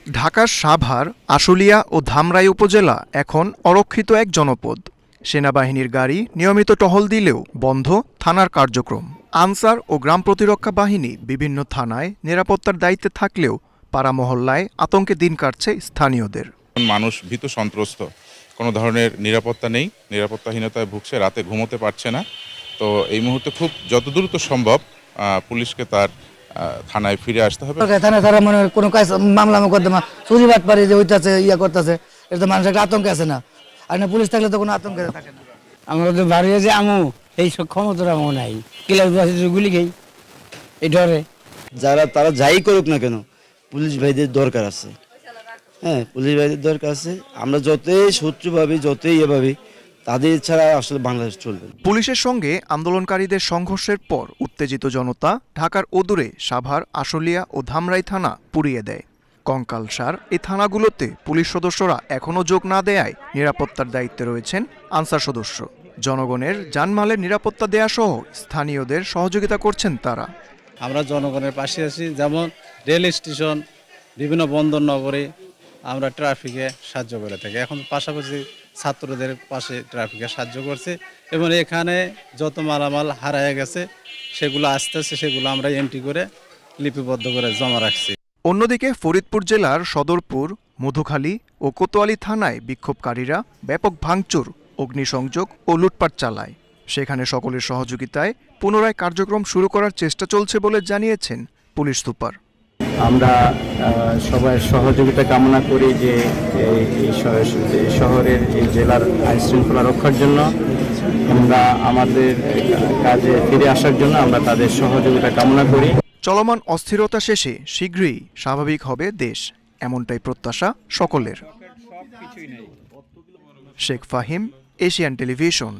ঢাকার সাভার, আশুলিয়া ও ধামরাই উপজেলা এখন অরক্ষিত এক জনপদ। সেনাবাহিনীর গাড়ি নিয়মিত টহল দিলেও বন্ধ থানার কার্যক্রম। আনসার ও গ্রাম প্রতিরক্ষা বাহিনী বিভিন্ন থানায় নিরাপত্তার দায়িত্বে থাকলেও পাড়া মহল্লায় আতঙ্কে দিন কাটছে স্থানীয়দের। মানুষ ভীত সন্ত্রস্ত, কোনো ধরনের নিরাপত্তা নেই, নিরাপত্তাহীনতায় ভুগছে, রাতে ঘুমোতে পারছে না। তো এই মুহূর্তে খুব যত দ্রুত সম্ভব পুলিশকে তার থানায় ফিরে আসতে হবে। থানায় তারা মনে কোনো কাজ মামলা মোকদ্দমা চুরি বাটপারি যে হইতাছে করতেছে, এটা তো মানুষের আতঙ্কে আছে না। আর না পুলিশ থাকলে তো কোনো আতঙ্কে থাকে না। আমরা তো বাড়িয়ে যে আমু এই সব ক্ষমতা আমু নাই, কিলাস গুলি খাই এই ডরে। তারা যাই করুক না কেন, পুলিশ ভাইদের দরকার আছে। হ্যাঁ, পুলিশ ভাইদের দরকার আছে। আমরা যতই শত্রু ভাবি, যতই ভাবি, তাদের ছাড়া আসলে বাংলাদেশ চলবে। পুলিশের সঙ্গে আন্দোলনকারীদের সংঘর্ষের পর উত্তেজিত জনতা ঢাকার অদূরে সাভার, আশুলিয়া ও ধামরাই থানা পুড়িয়ে দেয়। কঙ্কালসার এই থানাগুলোতে পুলিশ সদস্যরা এখনও যোগ না দেয়ায় নিরাপত্তার দায়িত্বে রয়েছেন আনসার সদস্য। জনগণের জানমালের নিরাপত্তা দেয়া সহ স্থানীয়দের সহযোগিতা করছেন তারা। আমরা জনগণের পাশে আছি, যেমন রেল স্টেশন, বিভিন্ন বন্দর নগরে আমরা ট্রাফিকে সাহায্য করে থাকি। এখন পাশাপাশি ছাত্রদের পাশে ট্রাফিকে সাহায্য করছে এবং এখানে যত মালামাল হারায় গেছে সেগুলো আস্তে আস্তে সেগুলো আমরা এন্ট্রি করে লিপিবদ্ধ করে জমা রাখছি। অন্যদিকে ফরিদপুর জেলার সদরপুর, মধুখালী ও কোতোয়ালী থানায় বিক্ষোভকারীরা ব্যাপক ভাঙচুর, অগ্নিসংযোগ ও লুটপাট চালায়। সেখানে সকলের সহযোগিতায় পুনরায় কার্যক্রম শুরু করার চেষ্টা চলছে বলে জানিয়েছেন পুলিশ সুপার। আমরা সবার সহযোগিতা কামনা করি যে শহরের এই জেলার আইন শৃঙ্খলা রক্ষার জন্য, আমরা আমাদের কাজে ফিরে আসার জন্য আমরা তাদের সহযোগিতা কামনা করি। চলমান অস্থিরতা শেষে শীঘ্রই স্বাভাবিক হবে দেশ, এমনটাই প্রত্যাশা সকলের। Sheikh Fahim, Asian television.